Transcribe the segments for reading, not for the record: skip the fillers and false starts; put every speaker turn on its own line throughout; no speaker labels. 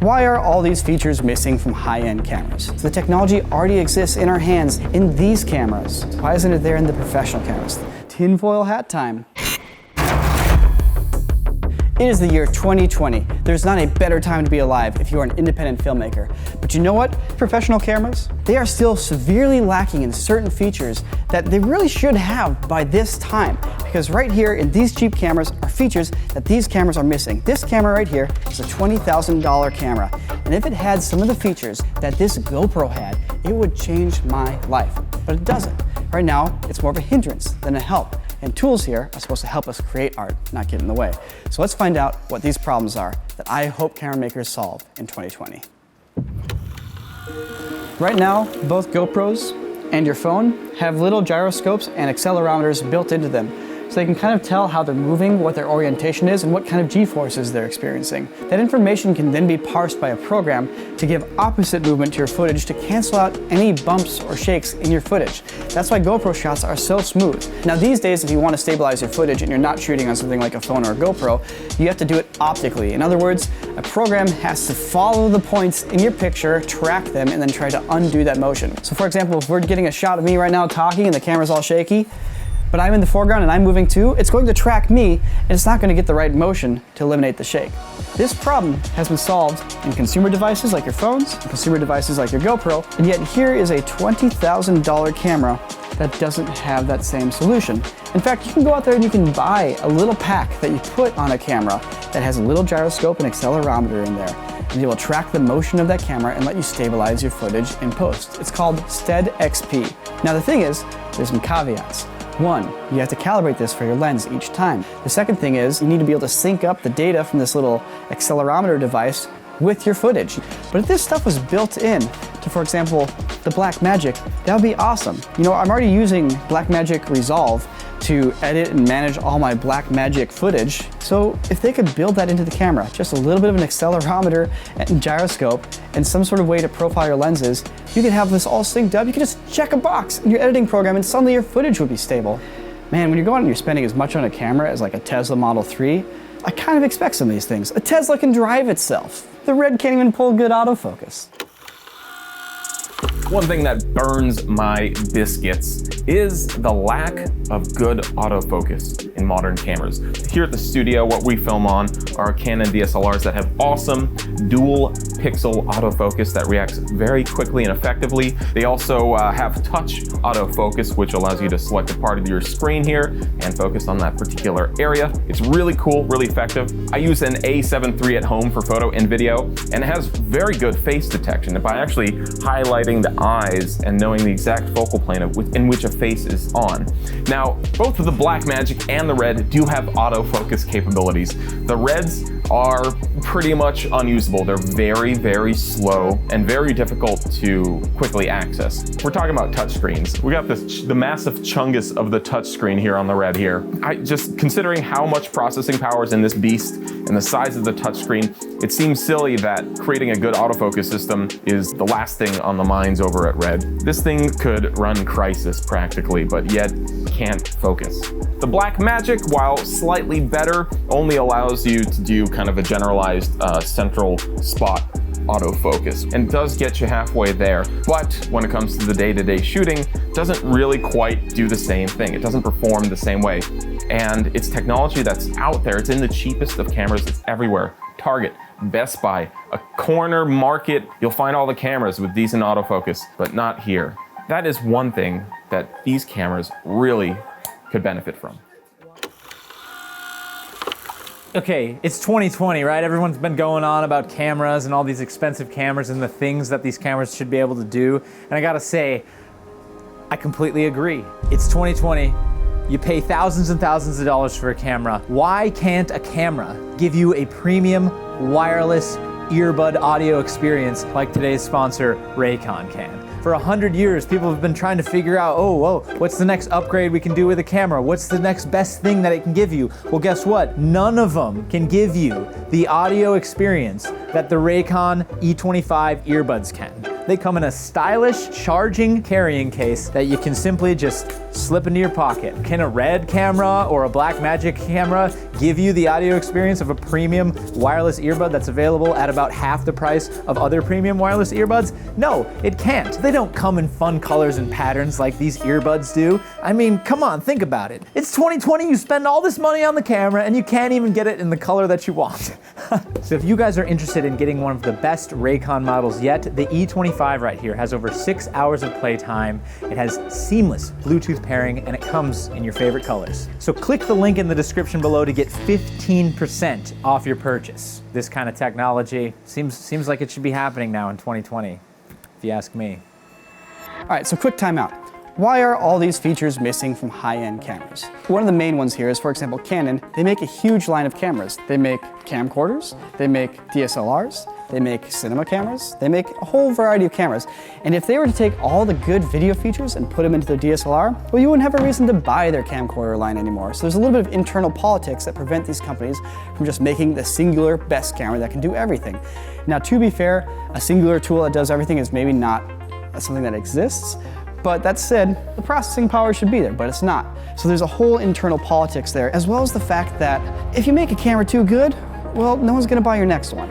Why are all these features missing from high-end cameras? The technology already exists in our hands in these cameras. Why isn't it there in the professional cameras? Tinfoil hat time. It is the year 2020. There's not a better time to be alive if you are an independent filmmaker. But you know what? Professional cameras, they are still severely lacking in certain features that they really should have by this time. Because right here in these cheap cameras are features that these cameras are missing. This camera right here is a $20,000 camera. And if it had some of the features that this GoPro had, it would change my life. But it doesn't. Right now, it's more of a hindrance than a help. And tools here are supposed to help us create art, not get in the way. So let's find out what these problems are that I hope camera makers solve in 2020. Right now, both GoPros and your phone have little gyroscopes and accelerometers built into them, so they can kind of tell how they're moving, what their orientation is, and what kind of G-forces they're experiencing. That information can then be parsed by a program to give opposite movement to your footage to cancel out any bumps or shakes in your footage. That's why GoPro shots are so smooth. Now these days, if you want to stabilize your footage and you're not shooting on something like a phone or a GoPro, you have to do it optically. In other words, a program has to follow the points in your picture, track them, and then try to undo that motion. So for example, if we're getting a shot of me right now talking and the camera's all shaky, but I'm in the foreground and I'm moving too, it's going to track me and it's not going to get the right motion to eliminate the shake. This problem has been solved in consumer devices like your phones, and consumer devices like your GoPro, and yet here is a $20,000 camera that doesn't have that same solution. In fact, you can go out there and you can buy a little pack that you put on a camera that has a little gyroscope and accelerometer in there. And it will track the motion of that camera and let you stabilize your footage in post. It's called Stead XP. Now the thing is, there's some caveats. One, you have to calibrate this for your lens each time. The second thing is you need to be able to sync up the data from this little accelerometer device with your footage. But if this stuff was built in to, for example, the Blackmagic, that would be awesome. You know, I'm already using Blackmagic Resolve to edit and manage all my Blackmagic footage. So if they could build that into the camera, just a little bit of an accelerometer and gyroscope and some sort of way to profile your lenses, you could have this all synced up. You could just check a box in your editing program and suddenly your footage would be stable. Man, when you're going and you're spending as much on a camera as like a Tesla Model 3, I kind of expect some of these things. A Tesla can drive itself. The Red can't even pull good autofocus.
One thing that burns my biscuits is the lack of good autofocus in modern cameras. Here at the studio, what we film on are Canon DSLRs that have awesome dual pixel autofocus that reacts very quickly and effectively. They also have touch autofocus, which allows you to select a part of your screen here and focus on that particular area. It's really cool, really effective. I use an A7 III at home for photo and video, and it has very good face detection. And by actually highlighting the eyes and knowing the exact focal plane in which a face is on. Now, both of the Blackmagic and the Red do have autofocus capabilities. The Reds are pretty much unusable. They're very, very slow and very difficult to quickly access. We're talking about touchscreens. We got the massive chungus of the touchscreen here on the Red here. Just considering how much processing power is in this beast and the size of the touchscreen, it seems silly that creating a good autofocus system is the last thing on the minds over at Red. This thing could run Crisis practically, but yet can't focus. The Blackmagic, while slightly better, only allows you to do kind of a generalized central spot autofocus and does get you halfway there. But when it comes to the day-to-day shooting, doesn't really quite do the same thing. It doesn't perform the same way. And it's technology that's out there. It's in the cheapest of cameras. It's everywhere. Target, Best Buy, a corner market, you'll find all the cameras with decent autofocus, but not here. That is one thing that these cameras really could benefit from.
Okay, it's 2020, right? Everyone's been going on about cameras and all these expensive cameras and the things that these cameras should be able to do. And I gotta say, I completely agree. It's 2020. You pay thousands and thousands of dollars for a camera. Why can't a camera give you a premium wireless earbud audio experience like today's sponsor, Raycon can? For 100 years, people have been trying to figure out, what's the next upgrade we can do with a camera? What's the next best thing that it can give you? Well, guess what? None of them can give you the audio experience that the Raycon E25 earbuds can. They come in a stylish charging carrying case that you can simply just slip into your pocket. Can a Red camera or a Blackmagic camera give you the audio experience of a premium wireless earbud that's available at about half the price of other premium wireless earbuds? No, it can't. They don't come in fun colors and patterns like these earbuds do. I mean, come on, think about it. It's 2020, you spend all this money on the camera and you can't even get it in the color that you want. So if you guys are interested in getting one of the best Raycon models yet, the E25 right here has over 6 hours of playtime. It has seamless Bluetooth pairing and it comes in your favorite colors. So click the link in the description below to get 15% off your purchase. This kind of technology seems like it should be happening now in 2020, if you ask me.
All right, so quick timeout. Why are all these features missing from high-end cameras? One of the main ones here is, for example, Canon. They make a huge line of cameras. They make camcorders, they make DSLRs, they make cinema cameras, they make a whole variety of cameras. And if they were to take all the good video features and put them into their DSLR, well, you wouldn't have a reason to buy their camcorder line anymore. So there's a little bit of internal politics that prevent these companies from just making the singular best camera that can do everything. Now, to be fair, a singular tool that does everything is maybe not something that exists. But that said, the processing power should be there, but it's not. So there's a whole internal politics there, as well as the fact that if you make a camera too good, well, no one's gonna buy your next one.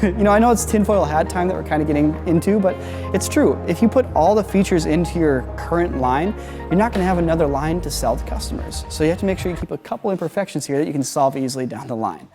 You know, I know it's tinfoil hat time that we're kind of getting into, but it's true. If you put all the features into your current line, you're not gonna have another line to sell to customers. So you have to make sure you keep a couple imperfections here that you can solve easily down the line.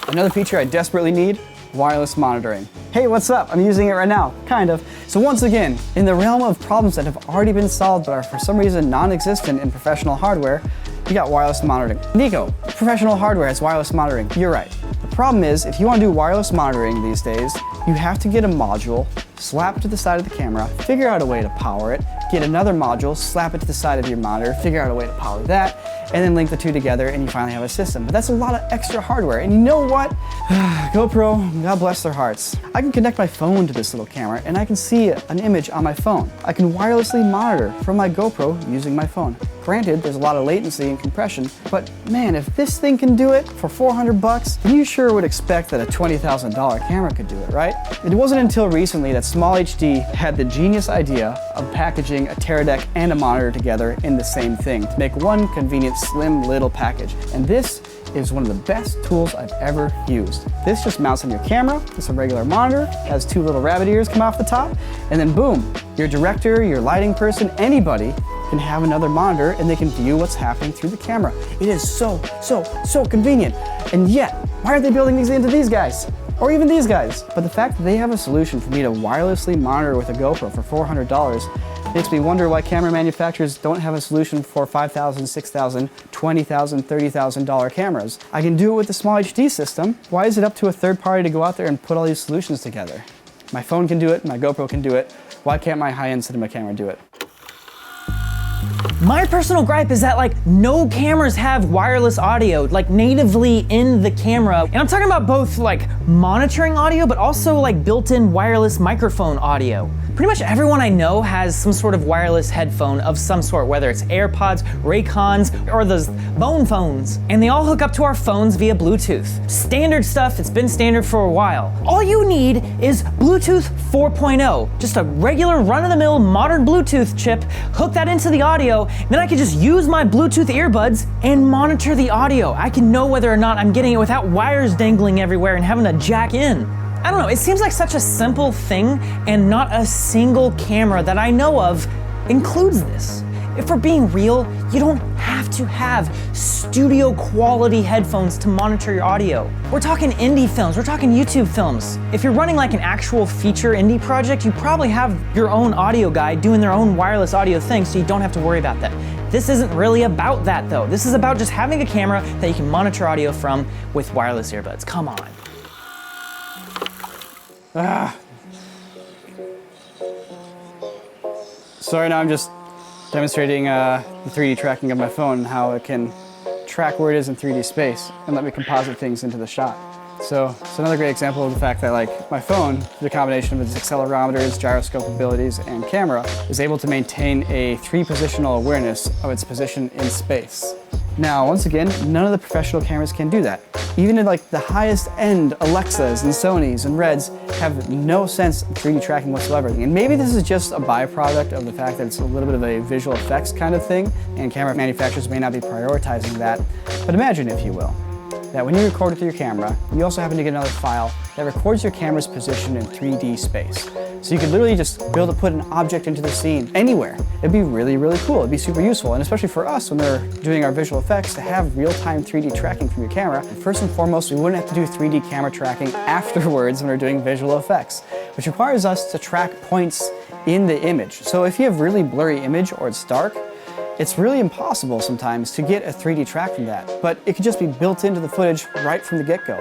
Another feature I desperately need, wireless monitoring. Hey, what's up? I'm using it right now, kind of. So once again, in the realm of problems that have already been solved but are for some reason non-existent in professional hardware, you got wireless monitoring. Niko, professional hardware has wireless monitoring. You're right. The problem is, if you want to do wireless monitoring these days, you have to get a module, slap it to the side of the camera, figure out a way to power it, get another module, slap it to the side of your monitor, figure out a way to power that, and then link the two together and you finally have a system. But that's a lot of extra hardware. And you know what? GoPro, God bless their hearts. I can connect my phone to this little camera and I can see an image on my phone. I can wirelessly monitor from my GoPro using my phone. Granted, there's a lot of latency and compression, but man, if this thing can do it for 400 bucks, you sure would expect that a $20,000 camera could do it, right? It wasn't until recently that Small HD had the genius idea of packaging a Teradek and a monitor together in the same thing to make one convenient, slim little package. And this is one of the best tools I've ever used. This just mounts on your camera, it's a regular monitor, has two little rabbit ears come off the top, and then boom, your director, your lighting person, anybody can have another monitor and they can view what's happening through the camera. It is so convenient. And yet, why are they building these into these guys? Or even these guys? But the fact that they have a solution for me to wirelessly monitor with a GoPro for $400 makes me wonder why camera manufacturers don't have a solution for $5,000, $6,000, $20,000, $30,000 cameras. I can do it with the Small HD system. Why is it up to a third party to go out there and put all these solutions together? My phone can do it, my GoPro can do it. Why can't my high-end cinema camera do it?
My personal gripe is that no cameras have wireless audio natively in the camera. And I'm talking about both monitoring audio, but also built-in wireless microphone audio. Pretty much everyone I know has some sort of wireless headphone of some sort, whether it's AirPods, Raycons, or those bone phones. And they all hook up to our phones via Bluetooth. Standard stuff, it's been standard for a while. All you need is Bluetooth 4.0, just a regular run-of-the-mill modern Bluetooth chip, hook that into the audio, and then I can just use my Bluetooth earbuds and monitor the audio. I can know whether or not I'm getting it without wires dangling everywhere and having to jack in. I don't know, it seems like such a simple thing, and not a single camera that I know of includes this. If we're being real, you don't have to have studio quality headphones to monitor your audio. We're talking indie films, we're talking YouTube films. If you're running an actual feature indie project, you probably have your own audio guy doing their own wireless audio thing, so you don't have to worry about that. This isn't really about that though. This is about just having a camera that you can monitor audio from with wireless earbuds. Come on.
So right now I'm just demonstrating the 3D tracking of my phone and how it can track where it is in 3D space and let me composite things into the shot. So it's another great example of the fact that my phone, the combination of its accelerometers, gyroscope abilities, and camera, is able to maintain a 3-positional awareness of its position in space. Now, once again, none of the professional cameras can do that. Even in like the highest end Alexas and Sonys and Reds have no sense of 3D tracking whatsoever. And maybe this is just a byproduct of the fact that it's a little bit of a visual effects kind of thing, and camera manufacturers may not be prioritizing that. But imagine, if you will, that when you record with your camera, you also happen to get another file that records your camera's position in 3D space. So you could literally just be able to put an object into the scene anywhere. It'd be really, really cool. It'd be super useful, and especially for us when we're doing our visual effects, to have real-time 3D tracking from your camera. First and foremost, we wouldn't have to do 3D camera tracking afterwards when we're doing visual effects, which requires us to track points in the image. So if you have really blurry image or it's dark, it's really impossible sometimes to get a 3D track from that, but it could just be built into the footage right from the get-go.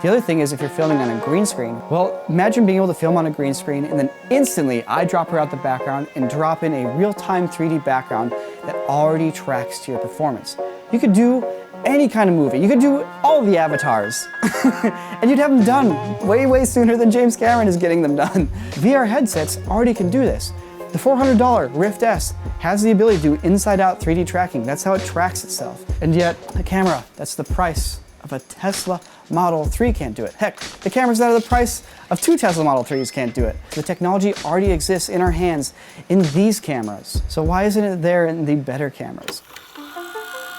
The other thing is, if you're filming on a green screen, well, imagine being able to film on a green screen and then instantly eyedropper out the background and drop in a real-time 3D background that already tracks to your performance. You could do any kind of movie. You could do all the avatars and you'd have them done way, way sooner than James Cameron is getting them done. VR headsets already can do this. The $400 Rift S has the ability to do inside-out 3D tracking. That's how it tracks itself. And yet, a camera that's the price of a Tesla Model 3 can't do it. Heck, the cameras that are the price of 2 Tesla Model 3s can't do it. The technology already exists in our hands in these cameras. So why isn't it there in the better cameras?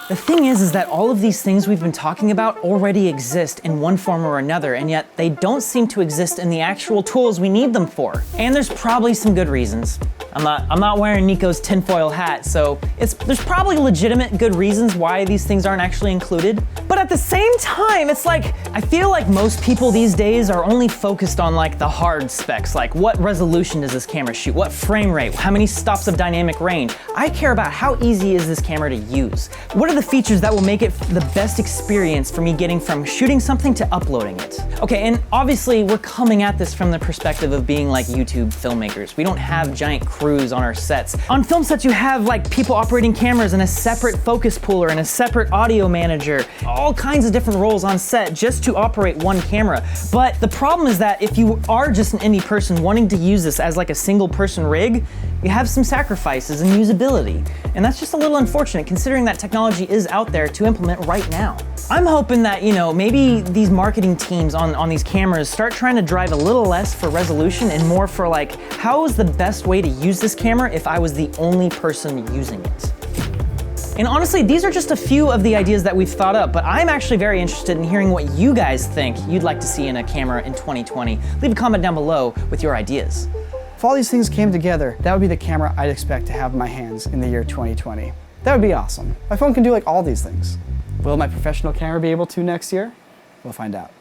The thing is that all of these things we've been talking about already exist in one form or another, and yet they don't seem to exist in the actual tools we need them for. And there's probably some good reasons. I'm not wearing Niko's tinfoil hat, so there's probably legitimate good reasons why these things aren't actually included. But at the same time, it's like, I feel like most people these days are only focused on like the hard specs, like what resolution does this camera shoot, what frame rate, how many stops of dynamic range. I care about how easy is this camera to use. What are the features that will make it the best experience for me getting from shooting something to uploading it? Okay, and obviously we're coming at this from the perspective of being like YouTube filmmakers. We don't have giant crews on our sets. On film sets, you have like people operating cameras and a separate focus puller and a separate audio manager, all kinds of different roles on set just to operate one camera. But the problem is that if you are just an indie person wanting to use this as like a single person rig, you have some sacrifices in usability. And that's just a little unfortunate considering that technology is out there to implement right now. I'm hoping that, you know, maybe these marketing teams on these cameras start trying to drive a little less for resolution and more for like, how is the best way to use this camera if I was the only person using it? And honestly, these are just a few of the ideas that we've thought up, but I'm actually very interested in hearing what you guys think you'd like to see in a camera in 2020. Leave a comment down below with your ideas.
If all these things came together, that would be the camera I'd expect to have in my hands in the year 2020. That would be awesome. My phone can do like all these things. Will my professional camera be able to next year? We'll find out.